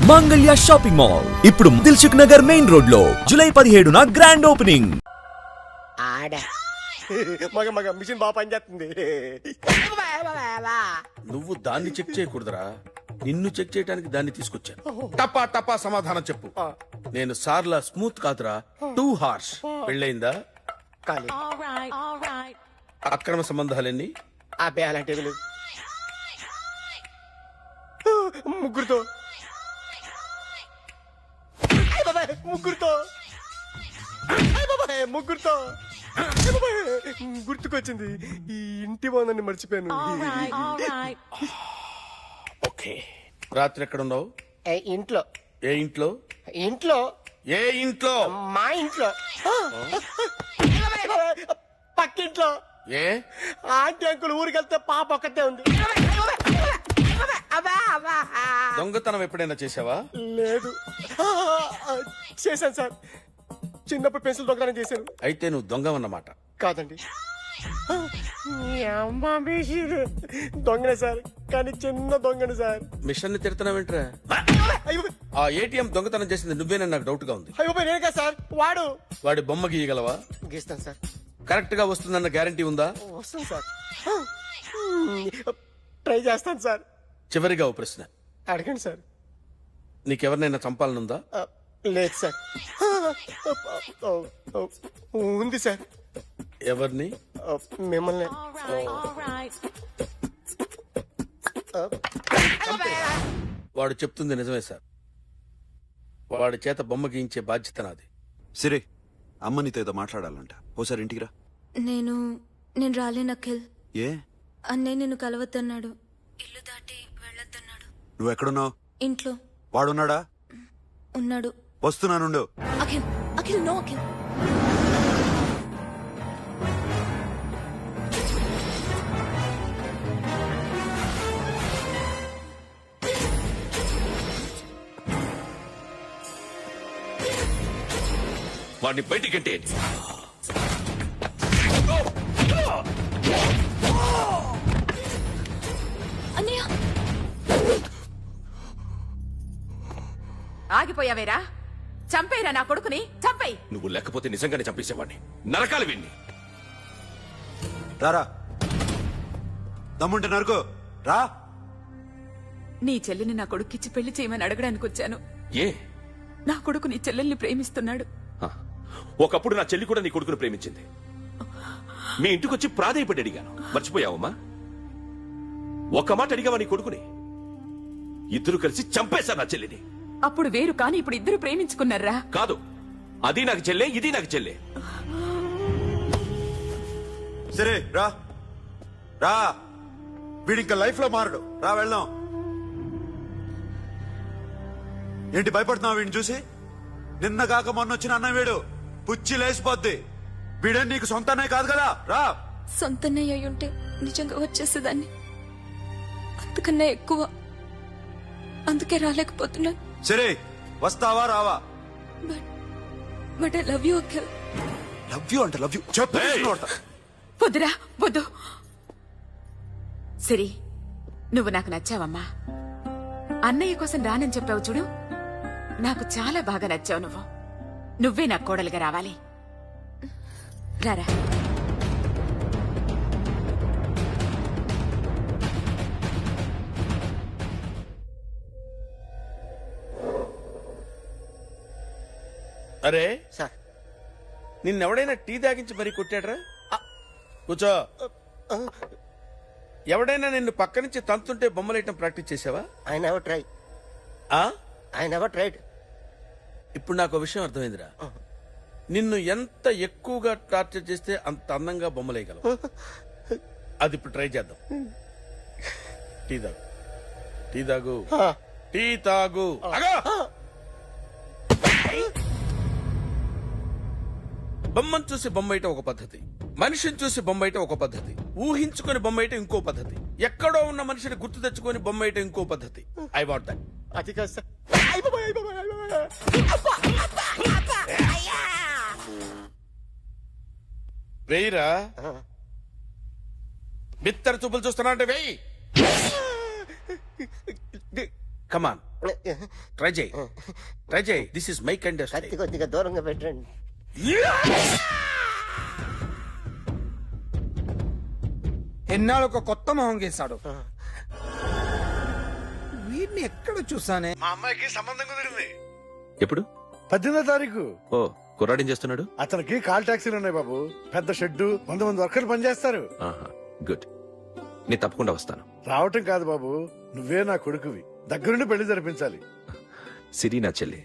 మాంగళ్య shopping mall ఇప్పుడు Dilsukh Nagar main road లో జూలై 17న గ్రాండ్ ఓపెనింగ్. మగ మగ మిషన్ బాగా పనిచేస్తుంది. నువ్వు దాన్ని చెక్ చేయకూడదురా, నిన్ను చెక్ చేయడానికి దాన్ని తీసుకొచ్చాను. టపా టపా సమాధానం చెప్పు. నేను సార్లా స్మూత్ కాదురా, టూ హార్ష్. పెళ్ళయిందా? కానీ అక్రమ సంబంధాలన్నీ? అబ్బాయి అలాంటివి లేవు. ముగ్గురుతో ముగ్గురుతో ముగ్గురుతో గుర్తుకొచ్చింది. ఈ ఇంటి బాగుందని మర్చిపోయాను. ఓకే, రాత్రి ఎక్కడ ఉన్నావు? ఇంట్లో. ఏ ఇంట్లో? ఇంట్లో. ఏ ఇంట్లో? మా ఇంట్లో. పక్కింట్లో. ఏ ఆంటీ అంకుల్ ఊరికి వెళ్తే పాప ఒక్కతే ఉంది. దొంగతనం ఎప్పుడైనా చేసావా? లేదు. చేశాను సార్, చిన్నప్పుడు పెన్సిల్ దొంగతనం చేశాను. అయితే నువ్వు దొంగవన్నమాట. కాదండి, దొంగనే సార్, కానీ చిన్న దొంగని సార్. మిషన్ ని తిడుతున్నావేంట్రా? అయ్యో ఆ ఏటీఎం దొంగతనం చేసింది నువ్వేనని నాకు డౌట్ గా ఉంది. అయ్యో నేను కదా సార్, వాడు. వాడి బొమ్మ గీయగలవా? గీస్తాను సార్. కరెక్ట్ గా వస్తుందన్న గ్యారంటీ ఉందా? వస్తాను సార్, ట్రై చేస్తాను సార్. చివరిగా ఓ ప్రశ్న అడగండి సార్. నీకెవరినైనా చంపాలనుందా? లేదు సార్. ఉంది సార్. ఎవరిని? మిమ్మల్ని. వాడు చెప్తుంది నిజమే సార్. వాడి చేత బొమ్మ గీయించే బాధ్యత నాది. సిరే, అమ్మ నీతో ఏదో మాట్లాడాలంట. ఓసారి ఇంటికి రా. నేను రాలేను అఖిల్. ఏ? అన్నయ్య నిన్ను కలవద్దన్నాడు, ఇల్లు దాటి వెళ్ళొద్దన్నాడు. నువ్వు ఎక్కడున్నావు? ఇంట్లో వాడున్నాడా? ఉన్నాడు. వస్తున్నానుండు. అఖిల్, అఖిల్, నో అఖిల్. వాడిని బయటికంటే అన్నయ్య, ఆగిపోయావేరా? చంపేరా నా కొడుకుని, చంపేయి. నువ్వు లేకపోతే నిజంగానే చంపేసేవాడిని. నరకాలి విన్ని. రారా, దమ్ముంటే నరుకు రా. నీ చెల్లిని నా కొడుక్కిచ్చి పెళ్లి చేయమని అడగడానికి వచ్చాను. ఏ? నా కొడుకు నీ చెల్లెల్ని ప్రేమిస్తున్నాడు. ఆ, ఒకప్పుడు నా చెల్లి కూడా నీ కొడుకును ప్రేమించింది. మీ ఇంటికొచ్చి ప్రాధేయపడి అడిగాను, మర్చిపోయావమ్మా? ఒక్క మాట అడిగావా నీ కొడుకుని? ఇద్దరు కలిసి చంపేశారు నా చెల్లిని. అప్పుడు వేరు, కానీ ఇప్పుడు ఇద్దరు ప్రేమించుకున్నారా? కాదు, అది నాకు చెల్లె, ఇది నాకు చెల్లె. సరే రా రా, వీడింకా లైఫ్ లో మారడు. రా వెళ్దాం. ఏంటి భయపడుతున్నావు వీడిని చూసి? నిన్న కాక మొన్న వచ్చిన అన్న వీడు పుచ్చి లేసిపోద్ది. వీడే నీకు సొంతనే కాదు కదా. రా. సొంతన్నయ్య అయ్యుంటే నిజంగా వచ్చేసేదాన్ని, అంతకన్నా ఎక్కువ. అందుకే రాలేకపోతున్నాను. సరే, వస్తావా రావా? But I love you Akhil. Love you అంటే లవ్ యూ చెప్పు. వద్దురా, వద్దు. సరే, నువ్వు నాకు నచ్చావమ్మా. అన్నయ్య కోసం రానని చెప్పావు చూడు, నాకు చాలా బాగా నచ్చావు నువ్వు. నువ్వే నాకు కోడలుగా రావాలి. రారా. అరే సార్, నిన్నెవడైనా టీ తాగించి మరీ కొట్టాడ్రా? కూర్చో. ఎవడైనా నిన్ను పక్క నుంచి తంతుంటే బొమ్మలేయటం ప్రాక్టీస్ చేసావా? I never try. I never tried. ఇప్పుడు నాకు విషయం అర్థమైందిరా. నిన్ను ఎంత ఎక్కువగా టార్చర్ చేస్తే అంత అందంగా బొమ్మలేయగలవు. అది ఇప్పుడు ట్రై చేద్దాం. టీ తాగు, టీ తాగు, టీ తాగు. బొమ్మను చూసి బొమ్మయటం ఒక పద్ధతి, మనిషిని చూసి బొమ్మయటం ఒక పద్ధతి, ఊహించుకొని బొమ్మయటం ఇంకో పద్ధతి, ఎక్కడో ఉన్న మనిషిని గుర్తు తెచ్చుకొని బొమ్మయటం ఇంకో పద్ధతి. I want that. అది కాదు సార్. వెయ్యిరా. బిత్తర చూపులు చూస్తున్నా అంటే వెయ్యి. కమాన్. ట్రై చేయి this is my kind of కత్తి కొద్దిగా దూరంగా పెట్టండి. ఎన్నాళ్ళు ఒక కొత్త మొహం గీశాడు. వీడిని ఎక్కడ చూసానే? మా అమ్మాయికి సంబంధం కుదిరింది. ఎప్పుడు? 18వ తారీఖు. ఓ కుర్రాడేం చేస్తున్నాడు? అతనికి కాల్ టాక్సీలు ఉన్నాయి బాబు. పెద్ద షెడ్డు, 100 మంది వర్కర్లు పనిచేస్తారు. ఆహా, గుడ్. నేను తప్పకుండా వస్తాను. రావటం కాదు బాబు, నువ్వే నా కొడుకువి. దగ్గరుండి పెళ్లి జరిపించాలి. సిరి నా చెల్లి,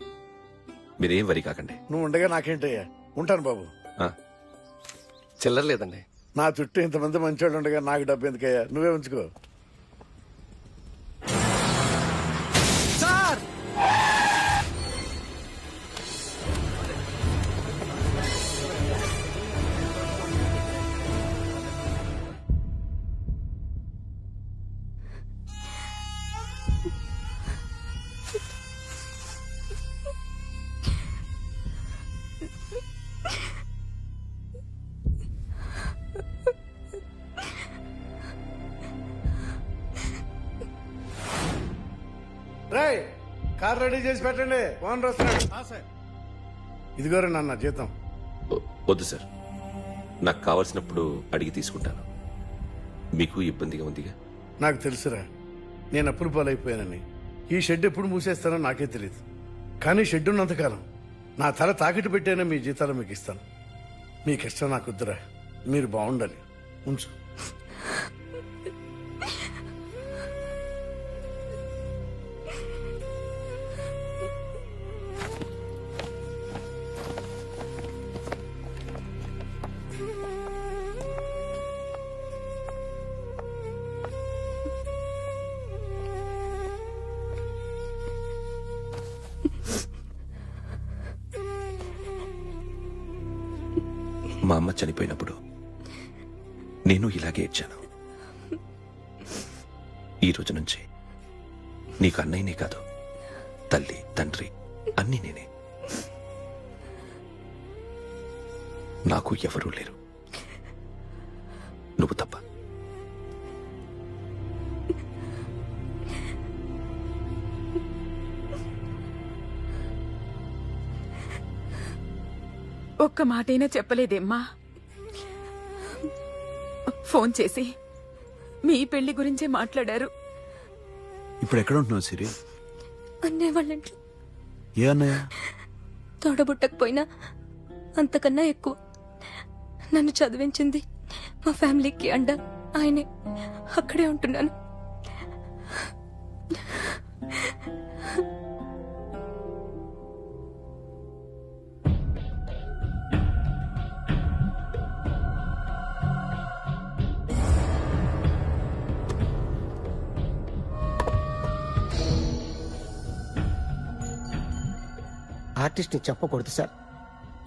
మీరేం వరి కాకండి. నువ్వు ఉండగా నాకేంటయ్యా. ఉంటాను బాబు. ఆ, చిల్లర లేదండి. నా చుట్టూ ఇంతమంది మంచోళ్ళు ఉండగా నాకు డబ్బు ఎందుకయ్యా, నువ్వే ఉంచుకో. సార్ రేయ్, కార్ రెడీ చేసి పెట్టండి, ఓనర్ వస్తున్నాడు. ఇదిగోరా నాన్న జీతం. వద్దు సార్, నాకు కావలసినప్పుడు అడిగి తీసుకుంటాను. మీకు ఇబ్బందిగా ఉందిగా? నాకు తెలుసురా, నేను అప్పులు పాలైపోయానని. ఈ షెడ్ ఎప్పుడు మూసేస్తానో నాకే తెలియదు. కానీ షెడ్ ఉన్నంతకాలం నా తల తాకట్టు పెట్టైనా మీ జీతాలు మీకు ఇస్తాను. మీకు ఇష్టం నాకు వద్దురా, మీరు బాగుండాలి. ఉంచు. మా అమ్మ చనిపోయినప్పుడు నేను ఇలాగే ఏడ్చాను. ఈ రోజు నుంచి నీకు అన్నయ్యనే కాదు, తల్లి తండ్రి అన్నీ నేనే. నాకు ఎవరూ లేరు, నువ్వు తప్ప. ఒక్క మాటైనా చెప్పలేదేమ్మా? ఫోన్ చేసి మీ పెళ్లి గురించే మాట్లాడారు. ఇప్పుడు ఎక్కడ ఉంటున్నావు సిరి? అన్నయ్య వాళ్ళ ఇంట్లో. ఏ అన్నయ్య? తోడబుట్టకపోయినా అంతకన్నా ఎక్కువ నన్ను చదివించింది మా ఫ్యామిలీకి అండ ఆయనే. అక్కడే ఉంటున్నాను. ఆర్టిస్ట్ ని చెప్పకూడదు sir.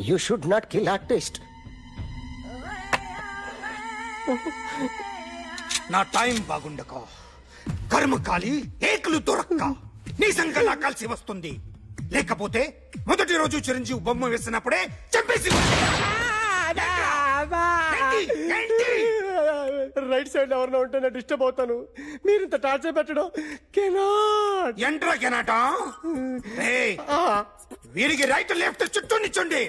You should not kill artist. నా టైం బాగుండక కర్మకాలి ఏకులు దొరక్క నీ సంగలా కలిసి వస్తుంది. లేకపోతే మొదటి రోజు చిరంజీవి బొమ్మ వేసినప్పుడే చంపేసి రైట్ సైడ్ ఎవరినో ఉంటే నేను డిస్టర్బ్ అవుతాను. మీరు ఇంత టార్చర్ పెట్టడం కెనాట్. ఎంట్రా కెనాట. వీరికి రైట్ లెఫ్ట్ చుట్టూ నిచ్చండి.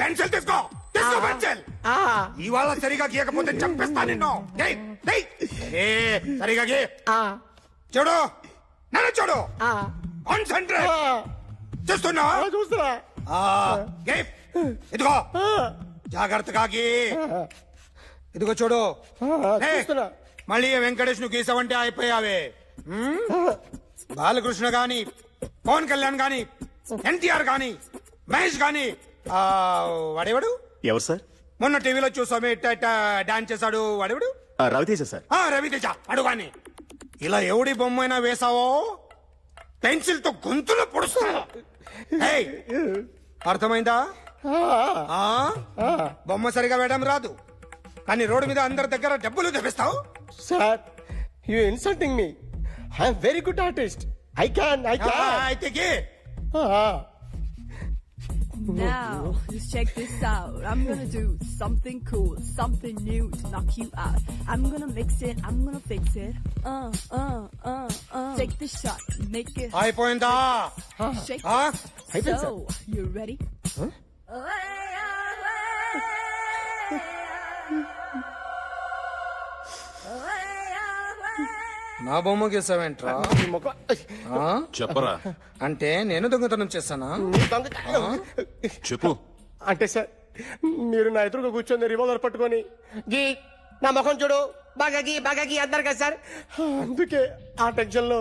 పెన్సిల్ తీసుకో, తీసుకో పెన్సిల్. ఇవాళ సరిగా గీయకపోతే చంపేస్తా నిన్ను. సరిగా గీ. చూడు, నన్ను చూడు. కాన్సంట్రేట్ చూస్తున్నా. చూస్తున్నా. ఇదిగో జాగ్రత్తగా గీ. ఇదిగో చూడు. చూస్తున్నా. మళ్ళీ వెంకటేష్ ను గీసావంటే అయిపోయావే. బాలకృష్ణ గాని, పవన్ కళ్యాణ్ గాని, ఎన్టీఆర్ గాని, మహేష్ గాని, వాడేవాడు ఎవరు సార్? మొన్న టీవీలో చూసామే డాన్స్ చేశాడు వాడేవాడు? రవితేజ సార్. రవితేజ అడుగాని. ఇలా ఎవడి బొమ్మైనా వేసావో పెన్సిల్ తో గొంతులో పొడుస్తా. అర్థమైందా? బొమ్మ సరిగా వేయడం రాదు, కానీ రోడ్డు మీద అందరి దగ్గర డబ్బులు తెప్పిస్తావు. Sir, you insulting me. I'm very good artist. I can. అయితే Now, just check this out. I'm gonna do something cool, something new to knock you out. I'm gonna mix it, I'm gonna fix it. Take the shot, make it. అయిపోయిందా Shake ఆ? it. So, you ready? నా బొమ్మ గీసావేంట్రా ఆ? చెప్పరా అంటే నేను దొంగతనం చేశానా చెప్పు అంటే సార్ మీరు నా ఎదురుగా కూర్చొని రివాల్వర్ పట్టుకొని గీ నా ముఖం చూడు బాగా గీ అన్నారు కదా సార్ అందుకే ఆ టెన్షన్ లో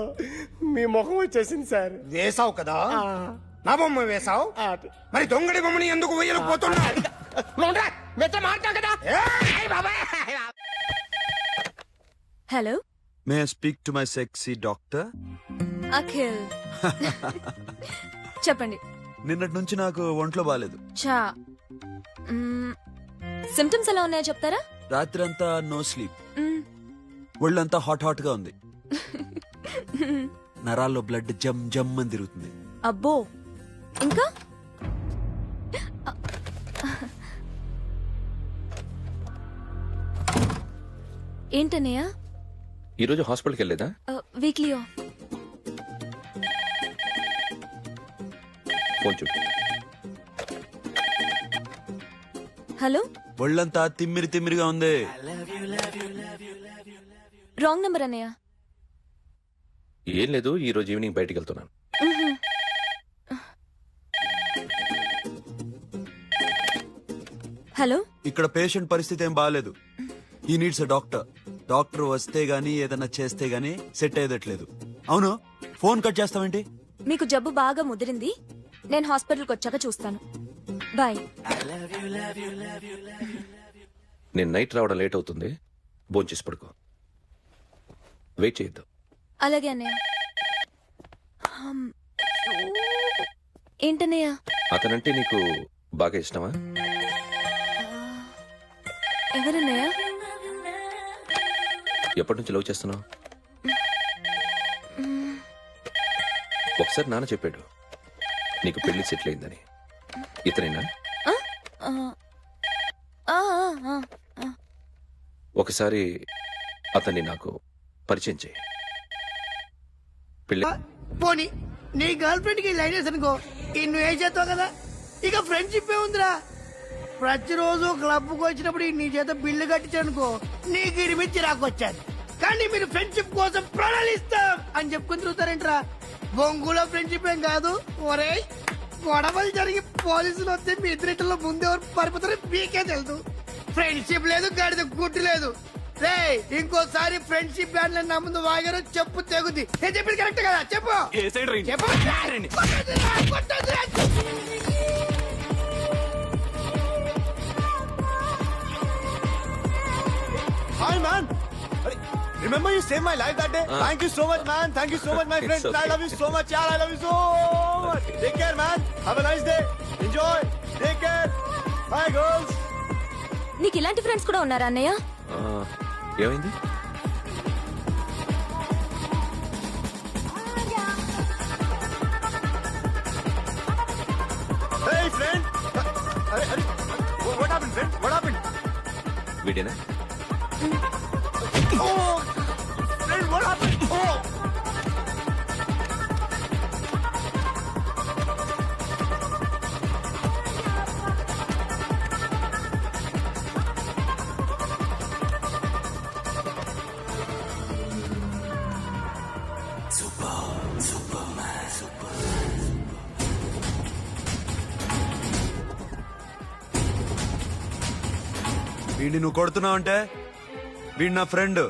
మీ ముఖం వచ్చేసింది సార్. వేసావు కదా నా బొమ్మ వేసావు మరి దొంగడి బొమ్మని ఎందుకు వేయలేకపోతున్నా మాట్లాడు కదా. Hello may I speak to my sexy doctor? Akhil చెప్పండి. నిన్నటి నుంచి నాకు ఒంట్లో బాగాలేదు. చా సిమ్టమ్స్ ఎలా ఉన్నాయో చెప్తారా? రాత్రి అంతా నో స్లీప్, మ్మ్. ఒళ్ళంతా హాట్ హాట్ గా ఉంది, నరాల్లో బ్లడ్ జమ్ జమ్ అని తిరుగుతుంది. అబ్బో ఇంకా ఏంటన్నయ్య? ఈరోజు హాస్పిటల్కి వెళ్ళేదా? వీక్లీ ఫోన్ చూడు. హలో, ఒళ్ళంతా తిమ్మిరి తిమ్మిరిగా ఉంది. రాంగ్ నెంబర్ అన్నయ్య. ఏం లేదు, ఈ రోజు ఈవినింగ్ బయటికి వెళ్తున్నాను. హలో, ఇక్కడ పేషెంట్ పరిస్థితి ఏం బాగాలేదు. ఈ నీడ్స్ ఎ డాక్టర్. డాక్టర్ వస్తే గానీ ఏదైనా చేస్తే గానీ సెట్ అయ్యేదట్లేదు. అవును, ఫోన్ కట్ చేస్తావేంటి? మీకు జబ్బు బాగా ముదిరింది, నేను హాస్పిటల్కి వచ్చాక చూస్తాను. బాయ్. నేను నైట్ రావడం లేట్ అవుతుంది, భోంచేసి పడుకో. వెయిట్ చేయొద్దు. అలాగే అన్నయ్య. ఏంటన్నయ్య? అతనంటే నీకు బాగా ఇష్టమా? ఎవరన్నయ్య? ఎప్పటి నుంచి లవ్ చేస్తున్నావు? ఒకసారి నాన్న చెప్పాడు నీకు పెళ్లి సెటిల్ అయిందని. ఇతనేనా? ఒకసారి అతన్ని నాకు పరిచయం చేయి. పెళ్లి పోనీ నీ గర్ల్ ఫ్రెండ్ కి లైన్ వేసి అనుకో, నువ్వు ఏం చేస్తావు కదా. ఇక ఫ్రెండ్షిప్ ఏ ఉందిరా. ప్రతిరోజు క్లబ్ కు వచ్చినప్పుడు నీ చేత బిల్లు కట్టించనుకో, నీకు ఇరిమిచ్చి రాకొచ్చాను. కానీ మీరు ఫ్రెండ్షిప్ కోసం ప్రణాళిస్తాం అని చెప్పుకుని తిరుగుతారేంట్రా. బొంగులో ఫ్రెండ్షిప్ ఏం కాదు. ఒరే, గొడవలు జరిగి పోలీసులు వస్తే మీ ఇద్దరిలో ముందెవరు పరిపోతారో మీకే తెలుసు. ఫ్రెండ్షిప్ లేదు, గాడిద గుడ్డు లేదు. రే, ఇంకోసారి ఫ్రెండ్షిప్ బ్యాండ్ నా ముందు వాగారు చెప్పు తెగుద్ది. నేను చెప్పింది కరెక్ట్ కదా? చెప్పు చెప్పు. Hi man, remember you save my life that day. Thank you so much man, thank you so much my friend. I love you so much యార్, I love you so much. Take care man, have a nice day, enjoy, take care, bye girls. నీకు ఇలాంటి friends కూడా ఉన్నారా అన్నయ్య? ఏమైంది? Hey friend, what happened friend? What happened? వీడేనా? Oh, friend, what happened? Oh. వీడిని నువ్వు కొడుతున్నావు అంటే వీడు నా ఫ్రెండ్.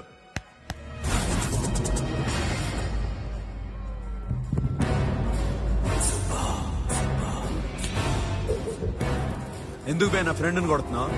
ఎందుకు బే నా ఫ్రెండ్ని కొడుతున్నావు?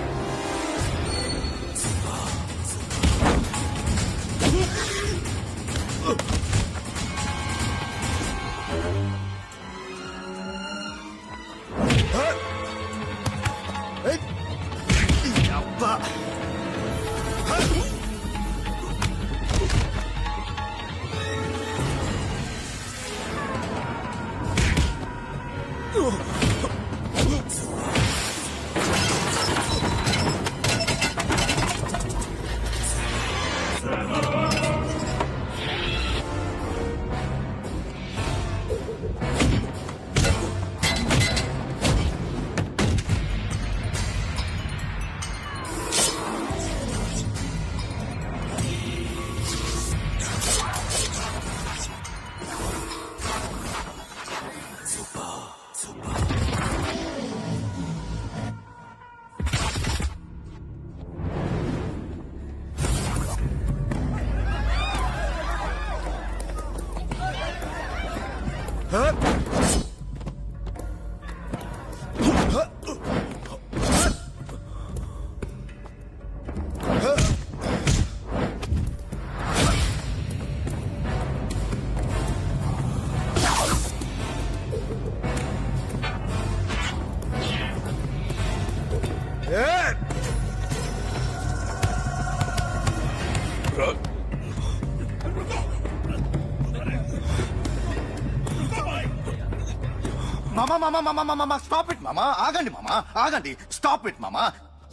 మామా స్టాప్ ఇట్ మామా ఆగండి మామా ఆగండి స్టాప్ ఇట్ మామా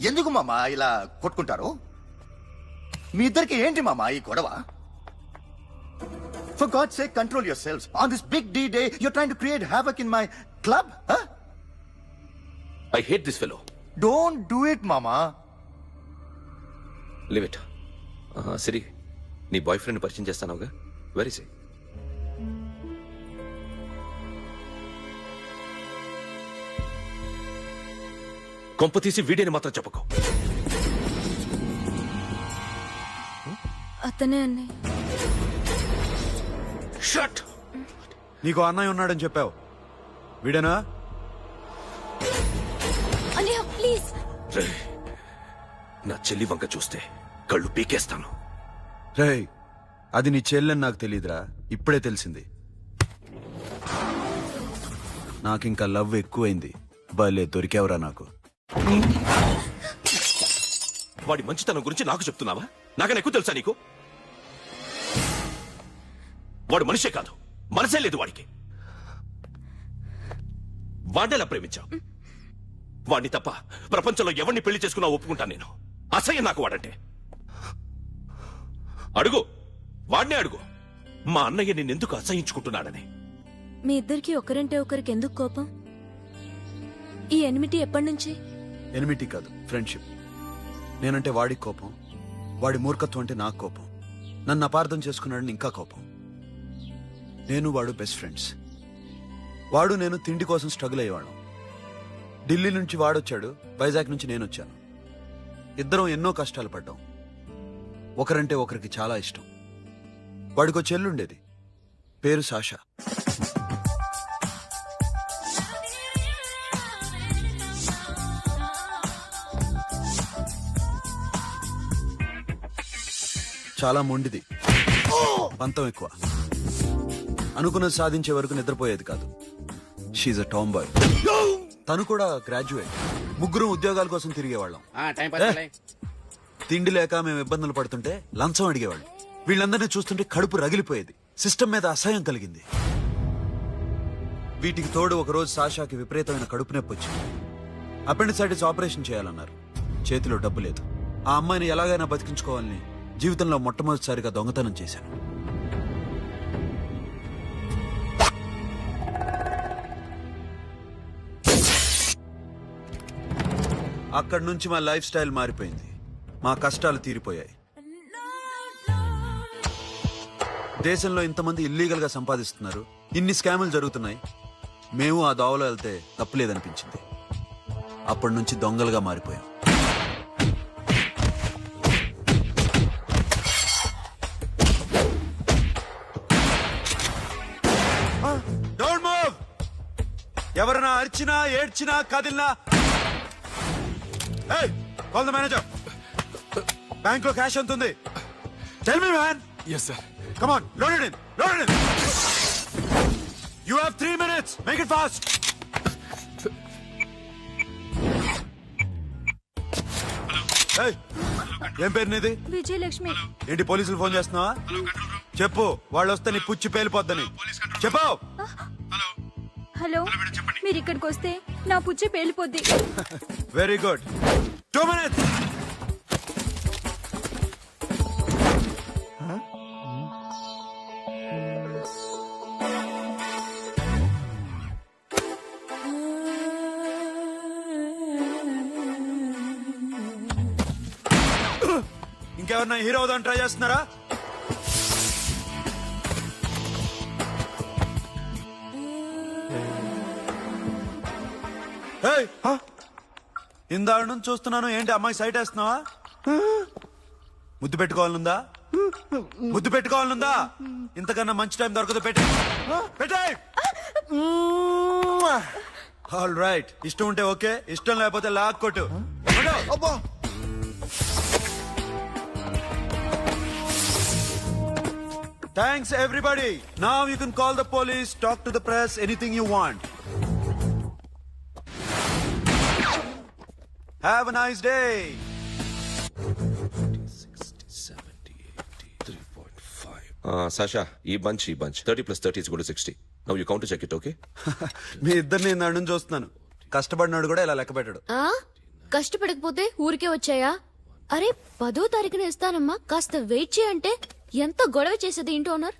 ఎందుకు మామా ఇలా కొట్టుకుంటారు మీ ఇద్దరికి ఏంటి మామా ఈ గొడవ for God sake control yourselves on this big D day you're trying to create havoc in my club I hate this fellow. Don't do it మామా లివ్ ఇట్. సిరి, నీ బాయ్ ఫ్రెండ్ పరిచయం చేస్తానుగా. వెరీ సే. కొంప తీసి వీడియోని మాత్రం చెప్పకు. అతనే అన్నయ్య. షట్. నీకు అన్నయ్య ఉన్నాడని చెప్పావు, వీడేనా? అన్నయ్య ప్లీజ్. నా చెల్లి వంక చూస్తే కళ్ళు పీకేస్తాను. రేయ్, అది నీ చెల్లెని నాకు తెలియదురా, ఇప్పుడే తెలిసింది. నాకింకా లవ్ ఎక్కువైంది. భలే దొరికావురా నాకు. వాడి మంచితనం గురించి నాకు చెప్తున్నావా? నాకన్నా ఎక్కువ తెలుసా నీకు? వాడు మనిషే కాదు, మనసే లేదు వాడికి. వాడినెలా ప్రేమించావు? వాడిని తప్ప ప్రపంచంలో ఎవరిని పెళ్లి చేసుకున్నా ఒప్పుకుంటాను నేను. అసహ్యం నాకు వాడంటే. అడుగు, వాడినే అడుగు, మా అన్నయ్య నిన్నెందుకు అసహించుకుంటున్నాడని. మీ ఇద్దరికి ఒకరంటే ఒకరికి ఎందుకు కోపం? ఈ ఎనిమిటి ఎప్పటి నుంచి? ఎనిమిటీ కాదు, ఫ్రెండ్షిప్. నేనంటే వాడికి కోపం, వాడి మూర్ఖత్వం అంటే నాకు కోపం. నన్ను అపార్థం చేసుకున్నాడని ఇంకా కోపం. నేను వాడు బెస్ట్ ఫ్రెండ్స్. వాడు నేను తిండి కోసం స్ట్రగుల్ అయ్యేవాళ్ళం. ఢిల్లీ నుంచి వాడొచ్చాడు, వైజాగ్ నుంచి నేను వచ్చాను. ఇద్దరం ఎన్నో కష్టాలు పడ్డాం. ఒకరంటే ఒకరికి చాలా ఇష్టం. వాడికో చెల్లుండేది, పేరు సాషా. చాలా మొండిది, పంతం ఎక్కువ. అనుకున్నది సాధించే వరకు నిద్రపోయేది కాదు. She's a tomboy. తను కూడా గ్రాడ్యుయేట్. ముగ్గురు ఉద్యోగాల కోసం తిరిగేవాళ్ళం. తిండి లేక మేము ఇబ్బందులు పడుతుంటే లంచం అడిగేవాళ్ళం. వీళ్ళందరినీ చూస్తుంటే కడుపు రగిలిపోయేది. సిస్టమ్ మీద అసహ్యం కలిగింది. వీటికి తోడు ఒకరోజు సాషాకి విపరీతమైన కడుపు నొప్పి వచ్చింది. అపెండిసైటిస్ ఆపరేషన్ చేయాలన్నారు. చేతిలో డబ్బు లేదు. ఆ అమ్మాయిని ఎలాగైనా బతికించుకోవాలని జీవితంలో మొట్టమొదటిసారిగా దొంగతనం చేశాను. అక్కడి నుంచి మా లైఫ్ స్టైల్ మారిపోయింది. మా కష్టాలు తీరిపోయాయి. దేశంలో ఇంతమంది ఇల్లీగల్ గా సంపాదిస్తున్నారు, ఇన్ని స్కాములు జరుగుతున్నాయి. మేము ఆ దోవలో వెళ్తే తప్పులేదనిపించింది. అప్పటి నుంచి దొంగలుగా మారిపోయాం. Don't move. ఎవరైనా అరిచినా ఏడ్చినా కదిలినా కాల్ ద మేనేజర్. బ్యాంక్ లో క్యాష్ ఎంత ఉంది? Tell me man. Yes sir. Come on, load it in, load it in. You have 3 minutes. Make it fast. ఏం పేరు నీది? విజయలక్ష్మి. ఏంటి పోలీసులు ఫోన్ చేస్తున్నావా? చెప్పు, వాళ్ళు వస్తే నీ పుచ్చి పేలిపోద్దని చెప్పు. హలో, మీరు ఇక్కడికి వస్తే నా పుచ్చి పేలిపోద్ది. Very good. 2 minutes. ఇంకెవరన్నా హీరో అవుదాం ట్రై చేస్తున్నారా? ఇందాక నుంచి చూస్తున్నాను, ఏంటి అమ్మాయి సైట్ వేస్తున్నావా? ముద్దు పెట్టుకోవాలనుందా? ముద్దు పెట్టుకోవాలనుందా? ఇంతకన్నా మంచి టైం దొరకదు. పెట్టే ఆల్ రైట్, ఇష్టం ఉంటే ఓకే, ఇష్టం లేకపోతే లాక్కొట్టు. అబ్బా Thanks everybody. Now you can call the police, talk to the press, anything you want. Have a nice day. 3.5. Sasha, ఈ bunch 30 plus 30 is equal to 60. Now you count to check it, okay? మీ ఇద్దరిని నేను అడుగు చూస్తున్నాను. కష్టపడినాడు కూడా ఇలా లెక్క పెట్టాడు. ఆ కష్టపడకపోతే ఊరికే వచ్చాయా? అరే 10వ తారీఖున ఇస్తానమ్మా, కాస్త వెయిట్ చేయంటే ఎంత గొడవ చేసేది ఇంటి ఓనర్.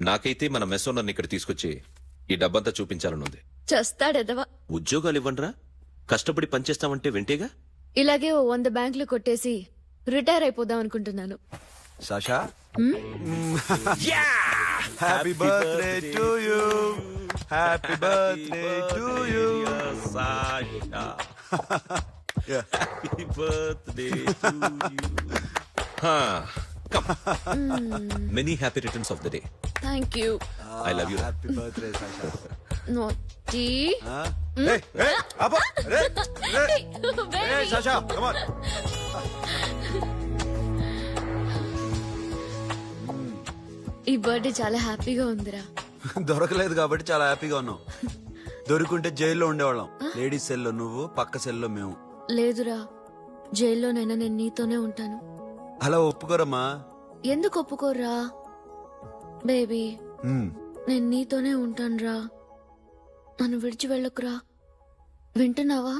నాకైతే మన మెస్ ఓనర్ని ఇక్కడ తీసుకొచ్చి ఈ డబ్బంతా చూపించాలనుంది. చస్తాడెదవా. ఉద్యోగాలు ఇవ్వండిరా, కష్టపడి పనిచేస్తామంటే వింటేగా. ఇలాగే ఓ 100 బ్యాంకులు కొట్టేసి రిటైర్ అయిపోదాం అనుకుంటున్నాను. Sasha? Happy birthday to you. Happy birthday to you. Sasha. Yeah. Happy birthday to you. Come. Many happy returns of the day. Thank you. I love you. Happy birthday, Sasha. నోటి. Hey, hey, Abba, hey, hey, Sasha, come on. ఈ birthday చాలా హ్యాపీగా ఉందిరా. దొరకలేదు కాబట్టి చాలా హ్యాపీగా ఉన్నాం. దొరుకుంటే జైల్లో ఉండేవాళ్ళం. లేడీస్ సెల్లో నువ్వు, పక్క సెల్లో మేము. లేదురా, జైల్లోనైనా నేను నీతోనే ఉంటాను. అలా ఒప్పుకోరమ్మా. ఎందుకు ఒప్పుకోర్రా బేబీ? నేను నీతోనే ఉంటానురా, నన్ను విడిచి వెళ్ళకురా. వింటున్నావా?